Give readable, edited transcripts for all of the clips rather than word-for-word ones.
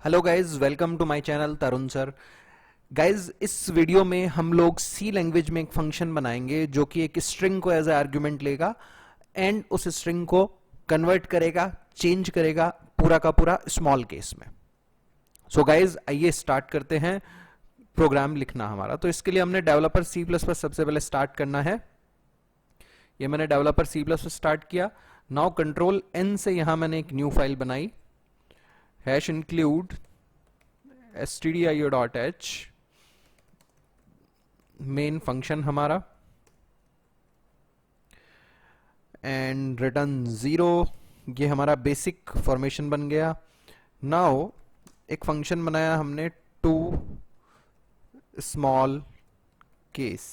Hello guys, welcome to my channel Tarun sir. Guys, इस video में हम लोग सी लैंग्वेज में एक फंक्शन बनाएंगे जो कि एक स्ट्रिंग को एज ए आर्ग्यूमेंट लेगा एंड उस स्ट्रिंग को कन्वर्ट करेगा, चेंज करेगा पूरा का पूरा स्मॉल केस में। सो गाइज, आइए स्टार्ट करते हैं प्रोग्राम लिखना हमारा। तो इसके लिए हमने डेवलपर सी प्लस प्लस सबसे पहले स्टार्ट करना है। ये मैंने developer C plus plus start किया। नाउ कंट्रोल एन से यहां मैंने एक न्यू फाइल बनाई, hash include stdio.h, main function हमारा, एंड रिटर्न 0। ये हमारा बेसिक फॉर्मेशन बन गया। नाउ एक फंक्शन बनाया हमने टू स्मॉल केस,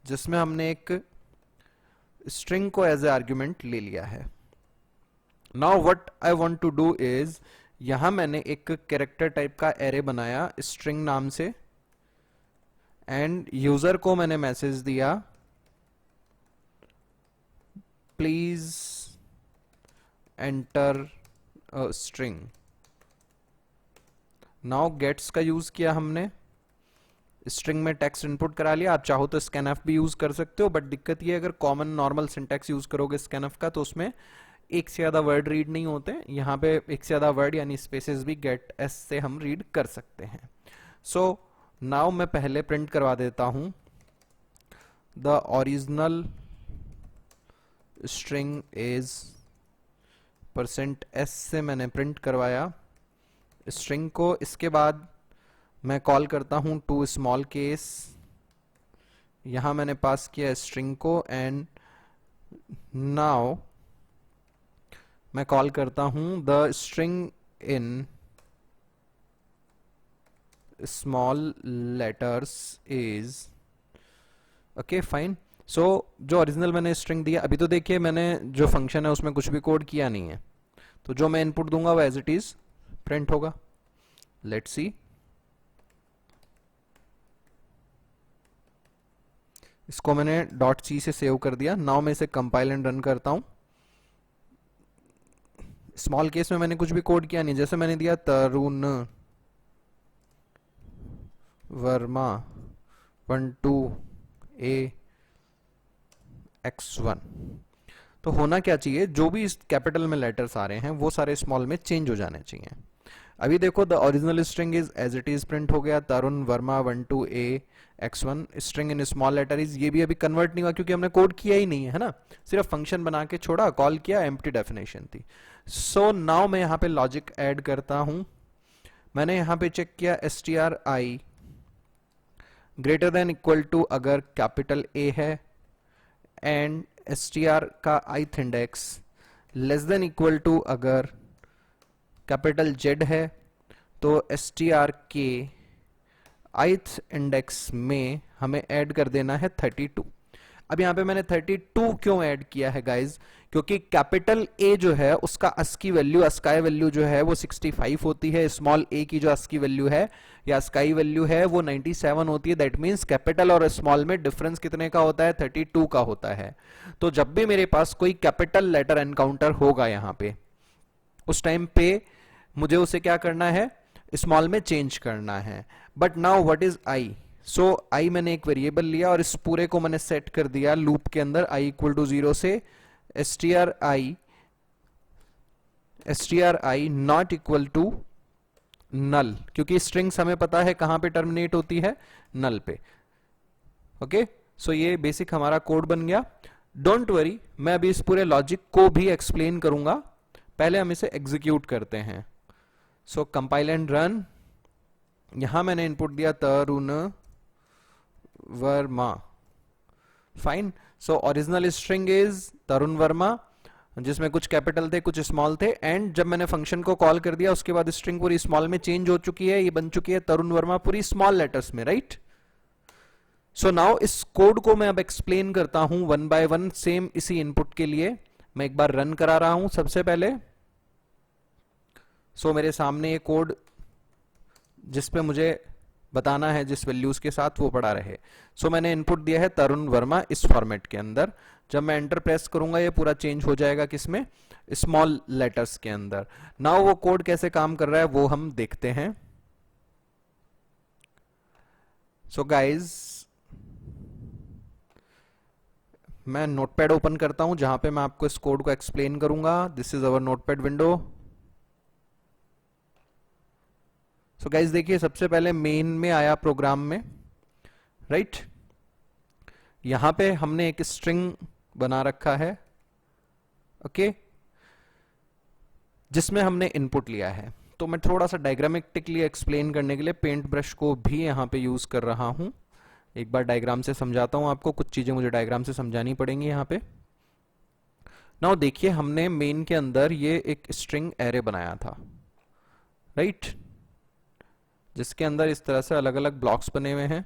जिसमें हमने एक स्ट्रिंग को एज ए आर्ग्यूमेंट ले लिया है। Now what I want to do is, यहां मैंने एक कैरेक्टर टाइप का एरे बनाया स्ट्रिंग नाम से, एंड यूजर को मैंने मैसेज दिया please enter a string. Now gets का यूज किया हमने, स्ट्रिंग में टेक्स्ट इनपुट करा लिया। आप चाहो तो स्कैनएफ भी यूज कर सकते हो, बट दिक्कत ये, अगर कॉमन नॉर्मल सिंटैक्स यूज करोगे स्कैनएफ का तो उसमें एक से ज्यादा वर्ड रीड नहीं होते। यहाँ पे एक से ज्यादा वर्ड यानी स्पेसेस भी गेट एस से हम रीड कर सकते हैं। सो नाउ मैं पहले प्रिंट करवा देता हूं the original string is %s से मैंने प्रिंट करवाया स्ट्रिंग को। इसके बाद मैं कॉल करता हूं टू स्मॉल केस, यहां मैंने पास किया स्ट्रिंग को, एंड नाउ मैं कॉल करता हूं the string in small letters is okay fine. So जो ओरिजिनल मैंने स्ट्रिंग दिया, अभी तो देखिए मैंने जो फंक्शन है उसमें कुछ भी कोड किया नहीं है, तो जो मैं इनपुट दूंगा वो एज इट इज प्रिंट होगा। लेट्स सी, इसको मैंने .c से सेव कर दिया। नाउ मैं इसे कंपाइल एंड रन करता हूं। स्मॉल केस में मैंने कुछ भी कोड किया नहीं, जैसे मैंने दिया तरुण वर्मा 12A x1, तो होना क्या चाहिए, जो भी इस कैपिटल में लेटर्स आ रहे हैं वो सारे स्मॉल में चेंज हो जाने चाहिए। अभी देखो the original string is as it is print हो गया, Tarun Varma 12A x1, string in small letter is, ये भी अभी कन्वर्ट नहीं हुआ क्योंकि हमने कोड किया ही नहीं है ना, सिर्फ फंक्शन बना के छोड़ा, कॉल किया, एम्प्टी डेफिनेशन थी। सो नाउ मैं यहाँ पे लॉजिक ऐड करता हूं। मैंने यहाँ पे चेक किया stri greater than equal to अगर कैपिटल A है, एंड str का ith index less than equal to अगर कैपिटल Z है, तो str के ith इंडेक्स में हमें ऐड कर देना है 32। अब यहाँ पे मैंने 32 क्यों ऐड किया है गाइज, क्योंकि कैपिटल A जो है उसका अस्की वैल्यू, अस्काई वैल्यू जो है वो 65 होती है, स्मॉल a की जो अस्की वैल्यू है या अस्काई वैल्यू है वो 97 होती है। दैट मीन्स कैपिटल और स्मॉल में डिफरेंस कितने का होता है, 32 का होता है। तो जब भी मेरे पास कोई कैपिटल लेटर एनकाउंटर होगा यहाँ पे, उस टाइम पे मुझे उसे क्या करना है, स्मॉल में चेंज करना है। But now what is I, so I मैंने एक वेरिएबल लिया और इस पूरे को मैंने सेट कर दिया लूप के अंदर i इक्वल टू 0 से stri not equal to null, क्योंकि स्ट्रिंग्स हमें पता है कहां पे टर्मिनेट होती है, नल पे। ओके, सो ये बेसिक हमारा कोड बन गया। डोंट वरी, मैं अभी इस पूरे लॉजिक को भी एक्सप्लेन करूंगा, पहले हम इसे एग्जीक्यूट करते हैं। So compile and run. यहां मैंने इनपुट दिया Tarun Varma, fine. So original string is Tarun Varma, जिसमें कुछ कैपिटल थे कुछ स्मॉल थे, एंड जब मैंने फंक्शन को कॉल कर दिया उसके बाद स्ट्रिंग पूरी स्मॉल में चेंज हो चुकी है, ये बन चुकी है तरुण वर्मा पूरी स्मॉल लेटर्स में, राइट। सो नाउ इस कोड को मैं अब एक्सप्लेन करता हूं वन बाय वन, सेम इसी इनपुट के लिए मैं एक बार रन करा रहा हूं सबसे पहले। सो मेरे सामने ये कोड जिसपे मुझे बताना है जिस वैल्यूज के साथ वो पड़ा रहे। सो मैंने इनपुट दिया है तरुण वर्मा इस फॉर्मेट के अंदर। जब मैं एंटर प्रेस करूंगा ये पूरा चेंज हो जाएगा किसमें, स्मॉल लेटर्स के अंदर। नाउ वो कोड कैसे काम कर रहा है वो हम देखते हैं। सो गाइज मैं नोटपैड ओपन करता हूं जहां पे मैं आपको इस कोड को एक्सप्लेन करूंगा। This is our notepad window. So guys देखिए सबसे पहले मेन में आया प्रोग्राम में, राइट यहां पे हमने एक स्ट्रिंग बना रखा है, ओके जिसमें हमने इनपुट लिया है। तो मैं थोड़ा सा डायग्रामेटिकली एक्सप्लेन करने के लिए पेंट ब्रश को भी यहां पे यूज कर रहा हूं। एक बार डायग्राम से समझाता हूं आपको, कुछ चीजें मुझे डायग्राम से समझानी पड़ेंगी यहां पे। नाउ देखिए हमने मेन के अंदर ये एक स्ट्रिंग एरे बनाया था, राइट जिसके अंदर इस तरह से अलग अलग ब्लॉक्स बने हुए हैं।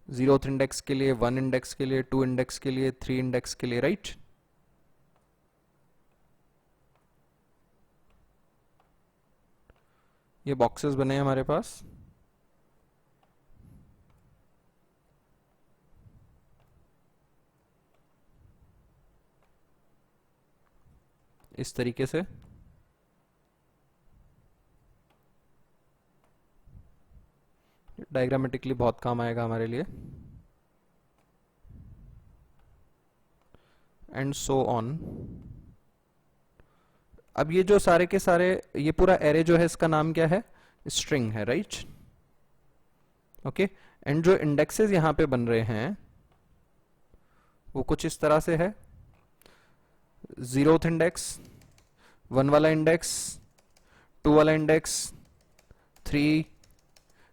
0th इंडेक्स के लिए, 1 इंडेक्स के लिए, 2 इंडेक्स के लिए, 3 इंडेक्स के लिए, राइट ये बॉक्सेस बने हैं हमारे पास। इस तरीके से डायग्रामेटिकली बहुत काम आएगा हमारे लिए, एंड सो ऑन। अब ये जो सारे के सारे ये पूरा एरे जो है इसका नाम क्या है, स्ट्रिंग है, राइट ओके। एंड जो इंडेक्सेस यहां पे बन रहे हैं वो कुछ इस तरह से है। 0th इंडेक्स, 1 वाला इंडेक्स, 2 वाला इंडेक्स, 3,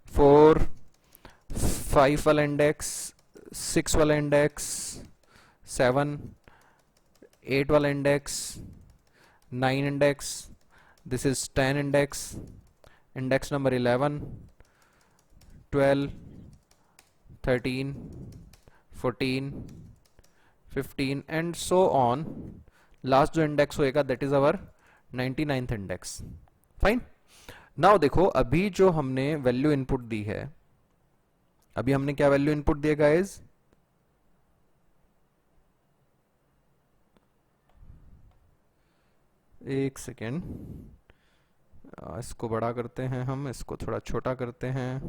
4, 5 वाला इंडेक्स, 6 वाला इंडेक्स, 7, 8 वाला index, 9 index, this is 10 index, index number 11, 12, 13, 14, 15 and so on. Last जो इंडेक्स होएगा that is our 99th index, fine. Now देखो अभी जो हमने वैल्यू इनपुट दी है, अभी हमने क्या वैल्यू इनपुट दिया गाइस, एक सेकेंड इसको बड़ा करते हैं, हम इसको थोड़ा छोटा करते हैं,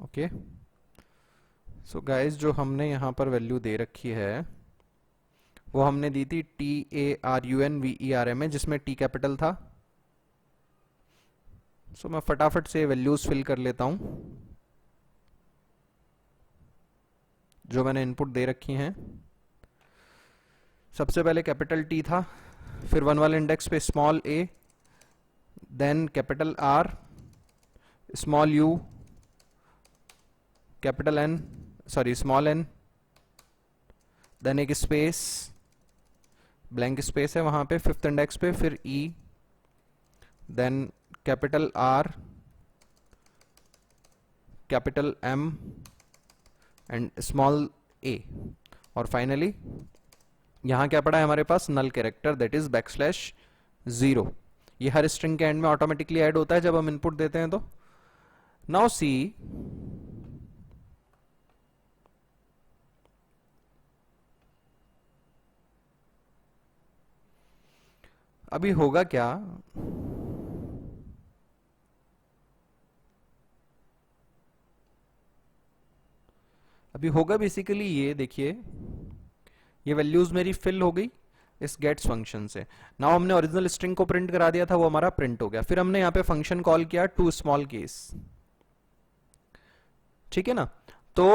ओके। सो गाइस जो हमने यहां पर वैल्यू दे रखी है वो हमने दी थी TARUNVERM जिसमें T कैपिटल था। सो मैं फटाफट से वैल्यूज फिल कर लेता हूं जो मैंने इनपुट दे रखी हैं। सबसे पहले कैपिटल T था, फिर 1 वाले इंडेक्स पे small a, then capital R, small u, capital N, sorry small n, then एक स्पेस, ब्लैंक स्पेस है वहां पे 5th इंडेक्स पे, फिर E, then capital R, capital M and small a, और फाइनली यहां क्या पड़ा है हमारे पास, नल कैरेक्टर दैट इज \0। ये हर स्ट्रिंग के एंड में ऑटोमेटिकली ऐड होता है जब हम इनपुट देते हैं तो। नाउ सी अभी होगा क्या, अभी होगा बेसिकली ये देखिए, ये वैल्यूज मेरी फिल हो गई इस गेट्स फंक्शन से। नाउ हमने ओरिजिनल स्ट्रिंग को प्रिंट करा दिया था, वो हमारा प्रिंट हो गया। फिर हमने यहाँ पे फंक्शन कॉल किया टू स्मॉल केस, ठीक है ना। तो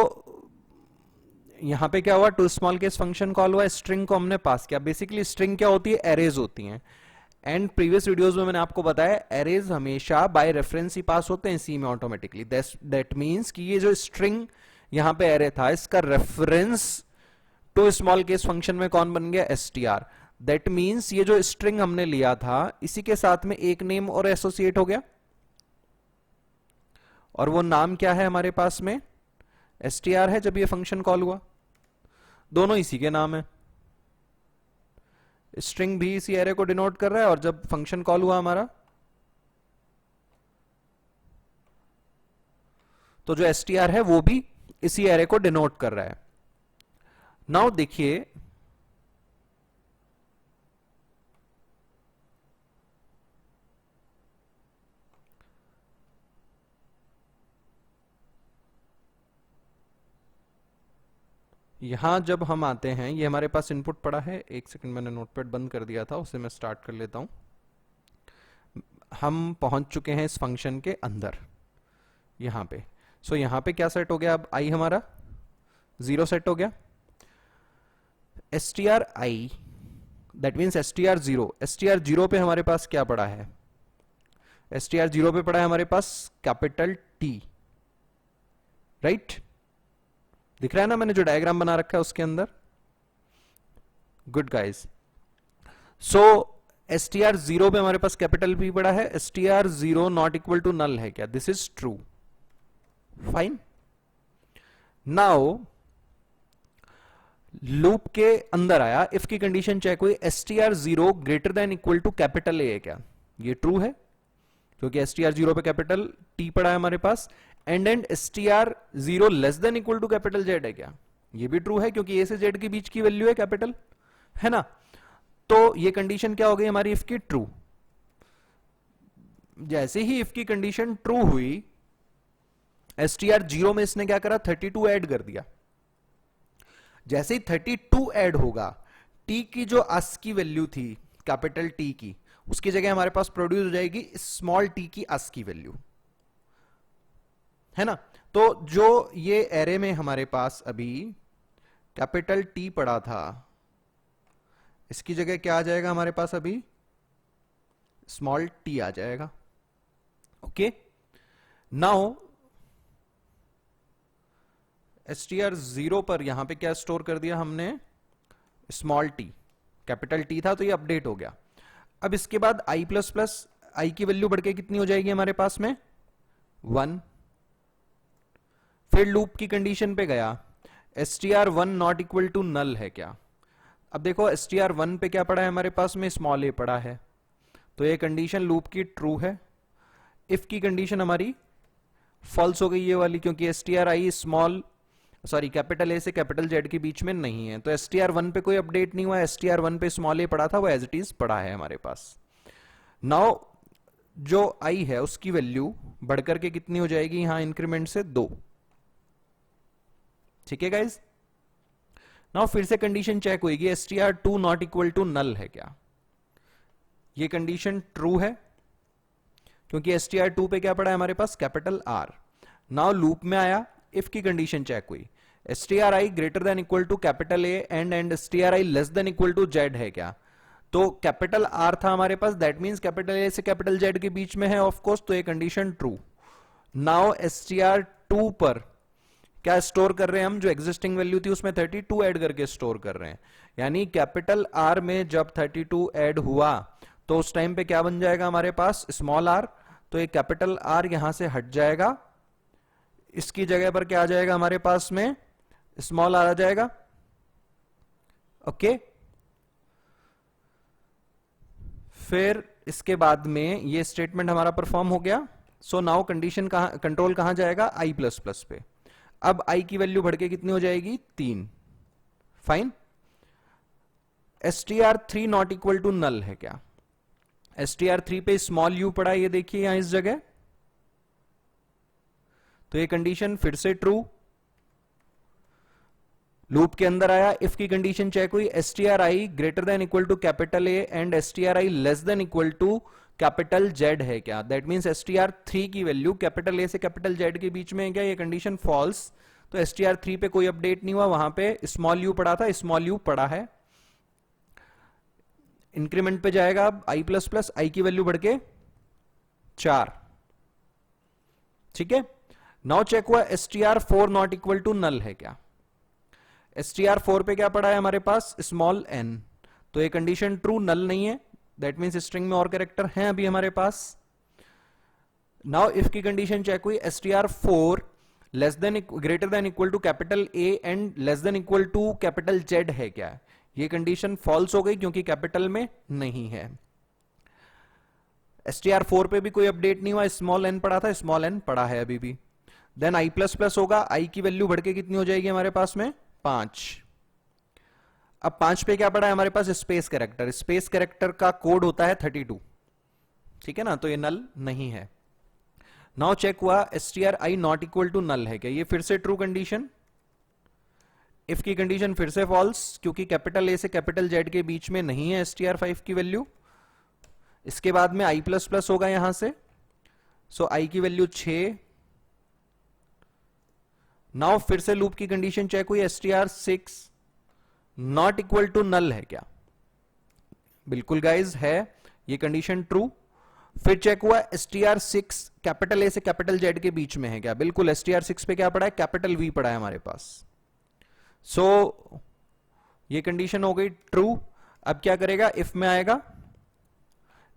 यहाँ पे क्या हुआ, to small case function call हुआ, स्ट्रिंग को हमने पास किया। बेसिकली स्ट्रिंग क्या होती है, एरेज होती हैं। एंड प्रीवियस वीडियोस में मैंने आपको बताया एरेज हमेशा बाय रेफरेंस ही पास होते हैं सी में ऑटोमेटिकली। दैट मीन्स कि ये जो स्ट्रिंग यहाँ पे एरे था इसका reference to small case function में कौन बन गया, str। दैट मीन्स ये जो स्ट्रिंग हमने लिया था इसी के साथ में एक नेम और एसोसिएट हो गया, और वो नाम क्या है हमारे पास में, str है। जब ये फंक्शन कॉल हुआ दोनों इसी के नाम है, स्ट्रिंग भी इसी एरे को डिनोट कर रहा है, और जब फंक्शन कॉल हुआ हमारा तो जो str है वो भी इसी एरे को डिनोट कर रहा है। नाउ देखिए यहां जब हम आते हैं, ये हमारे पास इनपुट पड़ा है, एक सेकंड मैंने नोटपैड बंद कर दिया था, उसे मैं स्टार्ट कर लेता हूं। हम पहुंच चुके हैं इस फंक्शन के अंदर यहां पे। सो यहां पे क्या सेट हो गया, अब आई हमारा 0 सेट हो गया। str i that means str0 पे हमारे पास क्या पड़ा है, str0 पे पड़ा है हमारे पास कैपिटल T, राइट? दिख रहा है ना मैंने जो डायग्राम बना रखा है उसके अंदर। Good guys. सो str0 पे हमारे पास कैपिटल P पड़ा है, str0 not equal to null है क्या? This is true, fine. Now loop के अंदर आया, इफ की कंडीशन चेक हुई, str0 greater than equal to capital A है क्या? ये ट्रू है क्योंकि str0 पे कैपिटल T पड़ा है हमारे पास। And str0 less than equal to capital Z है क्या? ये भी ट्रू है क्योंकि A से Z के बीच की वैल्यू है कैपिटल, है ना? तो ये कंडीशन क्या हो गई हमारी इफ की? ट्रू। जैसे ही इफ की कंडीशन ट्रू हुई, str0 में इसने क्या करा, 32 ऐड कर दिया। जैसे ही 32 ऐड होगा, T की जो ASCII वैल्यू थी कैपिटल T की, उसकी जगह हमारे पास प्रोड्यूस हो जाएगी स्मॉल t की ASCII वैल्यू, है ना? तो जो ये एरे में हमारे पास अभी कैपिटल T पड़ा था, इसकी जगह क्या आ जाएगा हमारे पास? अभी स्मॉल t आ जाएगा। ओके, नाउ str0 पर यहां पे क्या स्टोर कर दिया हमने? स्मॉल t, कैपिटल T था तो ये अपडेट हो गया। अब इसके बाद i प्लस प्लस आई की वैल्यू बढ़ के कितनी हो जाएगी हमारे पास में? 1। फिर लूप की कंडीशन पे गया, str1 not equal to null है क्या? अब देखो str1 पे क्या पड़ा है हमारे पास में? स्मॉल a पड़ा है, तो ये कंडीशन लूप की ट्रू है। इफ की कंडीशन हमारी फॉल्स हो गई ये वाली, क्योंकि stri स्मॉल कैपिटल A से कैपिटल Z के बीच में नहीं है, तो str1 पे कोई अपडेट नहीं हुआ, str1 पे स्मॉल a पड़ा था, वो एज इट इज पड़ा है हमारे पास। नाउ जो i है उसकी वैल्यू बढ़कर के कितनी हो जाएगी यहां इंक्रीमेंट से? 2। ठीक है गाइज। नाउ फिर से कंडीशन चेक होगी, str2 not equal to null है क्या? ये कंडीशन ट्रू है क्योंकि str2 पे क्या पड़ा है हमारे पास? Capital R। नाउ लूप में आया, इफ की कंडीशन चेक हुई, stri greater than equal to capital A and stri less than equal to Z है क्या? तो कैपिटल R था हमारे पास, दैट मींस कैपिटल A से कैपिटल Z के बीच में है ऑफ कोर्स, तो ये कंडीशन ट्रू। नाउ str2 पर क्या स्टोर कर रहे हैं हम? जो एग्जिस्टिंग वैल्यू थी उसमें 32 ऐड करके स्टोर कर रहे हैं, यानी कैपिटल R में जब 32 ऐड हुआ तो उस टाइम पे क्या बन जाएगा हमारे पास? Small r। तो ये कैपिटल R यहां से हट जाएगा, इसकी जगह पर क्या आ जाएगा हमारे पास में? स्मॉल r आ जाएगा। ओके, फिर इसके बाद में ये स्टेटमेंट हमारा परफॉर्म हो गया। सो नाउ कंडीशन कंट्रोल कहां जाएगा? i प्लस प्लस पे। अब i की वैल्यू बढ़ के कितनी हो जाएगी? 3। Fine. str3 not equal to null है क्या? str3 पे स्मॉल u पड़ा है, ये देखिए यहां इस जगह, तो ये कंडीशन फिर से ट्रू। लूप के अंदर आया, इफ की कंडीशन चेक हुई, stri greater than equal to capital A and stri less than equal to capital Z है क्या? दैट मींस str3 की वैल्यू कैपिटल A से कैपिटल Z के बीच में है क्या? ये कंडीशन फॉल्स। तो str3 पे कोई अपडेट नहीं हुआ, वहां पे स्मॉल u पड़ा था, स्मॉल u पड़ा है। इंक्रीमेंट पे जाएगा, अब i प्लस प्लस, आई की वैल्यू बढ़ के 4। ठीक है, नाउ चेक हुआ str4 not equal to null है क्या? str4 पे क्या पड़ा है हमारे पास? Small n। तो ये कंडीशन ट्रू, नल नहीं है, दैट मींस स्ट्रिंग में और कैरेक्टर हैं अभी हमारे पास। नाउ इफ की कंडीशन चेक हुई, str4 less than greater than equal to capital A and less than equal to capital Z है क्या? ये कंडीशन फॉल्स हो गई क्योंकि कैपिटल में नहीं है। str4 पे भी कोई अपडेट नहीं हुआ, स्मॉल n पड़ा था, स्मॉल n पड़ा है अभी भी। देन आई प्लस प्लस होगा, आई की वैल्यू बढ़ के कितनी हो जाएगी हमारे पास में 5। अब 5 पे क्या पड़ा है हमारे पास स्पेस कैरेक्टर, स्पेस कैरेक्टर का कोड होता है 32, ठीक है ना, तो ये नल नहीं है। नाउ चेक हुआ stri not equal to null है क्या, ये फिर से ट्रू कंडीशन, इफ की कंडीशन फिर से फॉल्स, क्योंकि कैपिटल ए से कैपिटल जेड के बीच में नहीं है str5 की वैल्यू। इसके बाद में i प्लस प्लस होगा यहां से, सो i की वैल्यू 6। नाउ फिर से लूप की कंडीशन चेक हुई, str6 not equal to null है क्या, बिल्कुल गाइज है, ये कंडीशन ट्रू। फिर चेक हुआ str6 कैपिटल ए से कैपिटल जेड के बीच में है क्या, बिल्कुल str6 पे क्या पड़ा है, कैपिटल वी पड़ा है हमारे पास, सो ये कंडीशन हो गई ट्रू। अब क्या करेगा, इफ में आएगा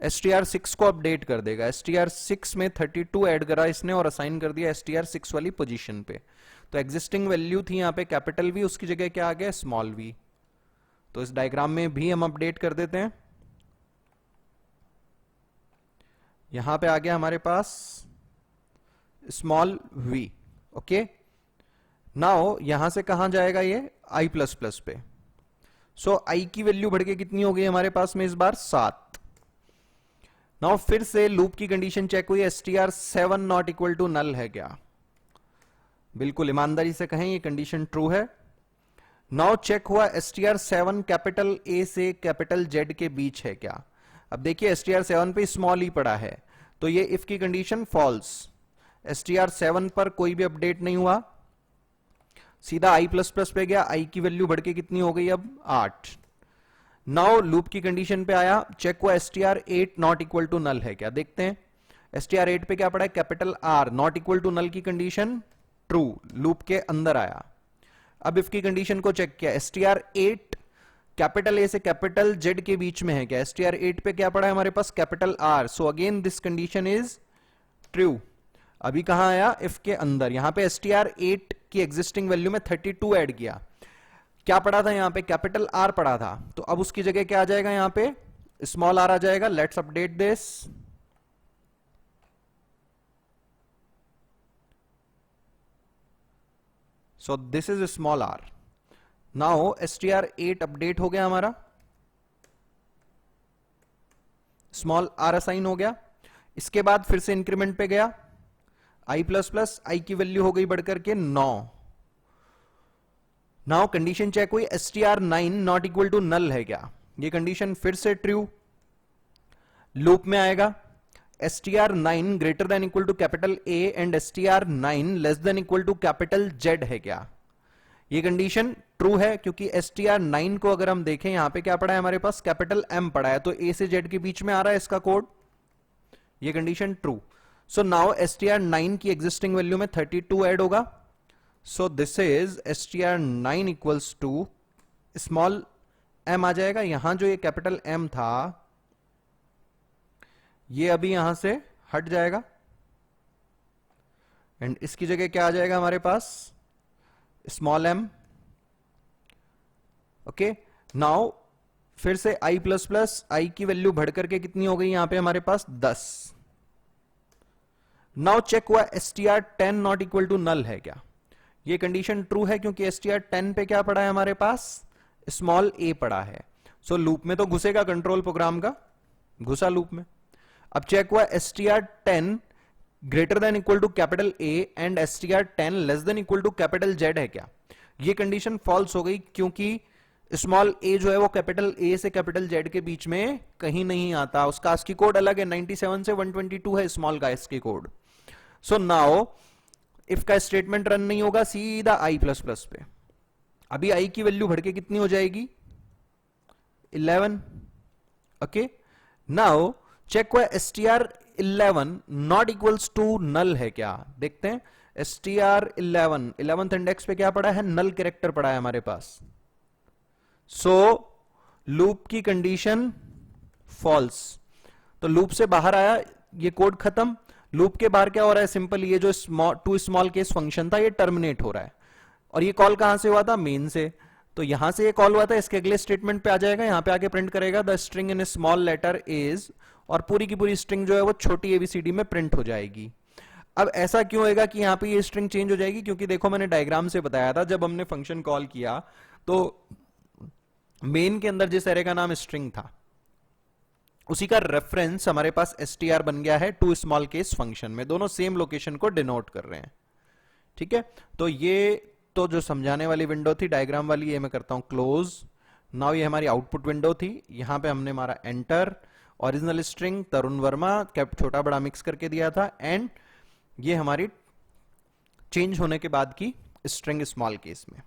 str6 को अपडेट कर देगा, str6 में 32 ऐड करा इसने और असाइन कर दिया str6 वाली पोजीशन पे, तो एग्जिस्टिंग वैल्यू थी यहां पे कैपिटल वी, उसकी जगह क्या आ गया स्मॉल वी, तो इस डायग्राम में भी हम अपडेट कर देते हैं। यहां पे आ गया हमारे पास स्मॉल वी, ओके। नाउ यहां से कहां जाएगा ये i प्लस प्लस पे, सो i की वैल्यू बढ़ के कितनी हो गई हमारे पास में इस बार 7। नाउ फिर से लूप की कंडीशन चेक हुई, str7 not equal to null है क्या, बिल्कुल ईमानदारी से कहें ये कंडीशन ट्रू है। नाउ चेक हुआ str7 कैपिटल ए से कैपिटल जेड के बीच है क्या, अब देखिए str7 पे स्मॉल ही पड़ा है, तो ये इफ की कंडीशन फॉल्स, str7 पर कोई भी अपडेट नहीं हुआ, सीधा i प्लस प्लस पे गया, i की वैल्यू बढ़ के कितनी हो गई अब 8। नाउ लूप की कंडीशन पे आया, चेक हुआ str8 not equal to null है क्या, देखते हैं str8 पे क्या पड़ा है capital R not equal to null की कंडीशन ट्रू, लूप के अंदर आया। अब इफ की कंडीशन को चेक किया, str8 कैपिटल ए से कैपिटल जेड के बीच में है क्या, str8 पे क्या पड़ा है हमारे पास capital R, so again this condition is true. अभी कहां आया, इफ के अंदर, यहां पे str8 की एग्जिस्टिंग वैल्यू में 32 ऐड किया, क्या पड़ा था यहां पे कैपिटल R पड़ा था, तो अब उसकी जगह क्या आ जाएगा यहां पे स्मॉल r आ जाएगा। Let's update this, so this is small r। Now str8 update हो गया हमारा, स्मॉल r असाइन हो गया। इसके बाद फिर से इंक्रीमेंट पे गया, i प्लस प्लस, i की वैल्यू हो गई बढ़कर के 9। नाउ कंडीशन चेक हुई, str9 not equal to null है क्या, ये कंडीशन फिर से ट्रू। लूप में आएगा str9 greater than equal to capital A and str9 less than equal to capital Z है क्या, ये कंडीशन ट्रू है, क्योंकि str9 को अगर हम देखें यहां पे क्या पड़ा है हमारे पास कैपिटल M पड़ा है, तो A से Z के बीच में आ रहा है इसका कोड, ये condition true. So now str9 की एग्जिस्टिंग वैल्यू में 32 ऐड होगा, so this is str9 equals to small m आ जाएगा। यहां जो ये कैपिटल M था ये अभी यहां से हट जाएगा एंड इसकी जगह क्या आ जाएगा हमारे पास स्मॉल m, ओके। नाउ फिर से i प्लस प्लस, i की वैल्यू बढ़ करके कितनी हो गई यहां पे हमारे पास 10। नाउ चेक हुआ str10 not equal to null है क्या, ये कंडीशन ट्रू है, क्योंकि str10 पे क्या पड़ा है हमारे पास स्मॉल a पड़ा है, सो लूप में तो घुसेगा, कंट्रोल प्रोग्राम का घुसा लूप में। अब चेक हुआ str10 greater than equal to capital A and str10 less than equal to capital Z है क्या, ये कंडीशन फॉल्स हो गई, क्योंकि स्मॉल a जो है वो कैपिटल A से कैपिटल Z के बीच में कहीं नहीं आता, उसका ASCII कोड अलग है, 97 से 122 है स्मॉल का ASCII code. So now if का स्टेटमेंट रन नहीं होगा, सीधा i प्लस प्लस पे, अभी i की वैल्यू बढ़ के कितनी हो जाएगी 11, ओके। नाउ चेक हुआ str11 not equals to null है क्या, देखते हैं str11 11th इंडेक्स पे क्या पड़ा है, नल कैरेक्टर पड़ा है हमारे पास, सो लूप की कंडीशन फॉल्स, तो लूप से बाहर आया, ये कोड खत्म। लूप के बाहर क्या हो रहा है, सिंपल ये जो टू स्मॉल केस फंक्शन था ये टर्मिनेट हो रहा है, और ये कॉल कहां से हुआ था, मेन से, तो यहां से ये कॉल हुआ था, इसके अगले स्टेटमेंट पे आ जाएगा, यहां पे आके प्रिंट करेगा the string in small letter is, और पूरी की पूरी स्ट्रिंग जो है वो छोटी एबीसीडी में प्रिंट हो जाएगी। अब ऐसा क्यों होगा कि यहाँ पे ये स्ट्रिंग चेंज हो जाएगी? क्योंकि देखो मैंने डायग्राम से बताया था, जब हमने फंक्शन कॉल किया तो मेन के अंदर जिस एरे का नाम स्ट्रिंग था उसी का रेफरेंस हमारे पास str बन गया है टू स्मॉल केस फंक्शन में, दोनों सेम लोकेशन को डिनोट कर रहे हैं। ठीक है, तो ये तो जो समझाने वाली विंडो थी डायग्राम वाली, ये मैं करता हूं क्लोज। नाउ ये हमारी आउटपुट विंडो थी, यहां पे हमने हमारा एंटर, ओरिजिनल स्ट्रिंग तरुण वर्मा, कैप छोटा बड़ा मिक्स करके दिया था, एंड ये हमारी चेंज होने के बाद की स्ट्रिंग स्मॉल केस में।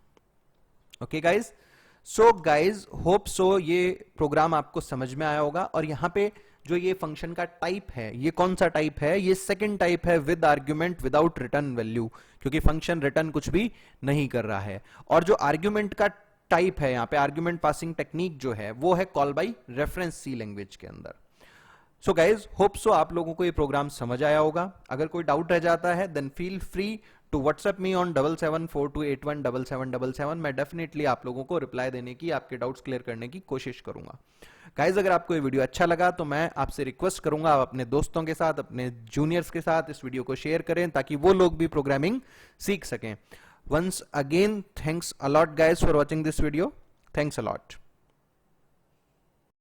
Okay guys, so guys hope so ये प्रोग्राम आपको समझ में आया होगा। और यहां पे जो ये फंक्शन का टाइप है, ये कौन सा टाइप है? ये सेकंड टाइप है, with argument without return value, क्योंकि फंक्शन रिटर्न कुछ भी नहीं कर रहा है। और जो आर्ग्यूमेंट का टाइप है, यहां पे आर्ग्यूमेंट पासिंग टेक्निक जो है वो है call by reference C language के अंदर। सो गाइज होप सो आप लोगों को ये प्रोग्राम समझ आया होगा। अगर कोई डाउट रह जाता है then feel free to WhatsApp me on 7742817777। मैं डेफिनेटली आप लोगों को रिप्लाई देने की, आपके डाउट्स क्लियर करने की कोशिश करूंगा। गाइज अगर आपको ये वीडियो अच्छा लगा तो मैं आपसे रिक्वेस्ट करूंगा आप अपने दोस्तों के साथ, अपने जूनियर्स के साथ इस वीडियो को शेयर करें ताकि वो लोग भी प्रोग्रामिंग सीख सकें। Once again thanks a lot guys for watching this video. Thanks allot.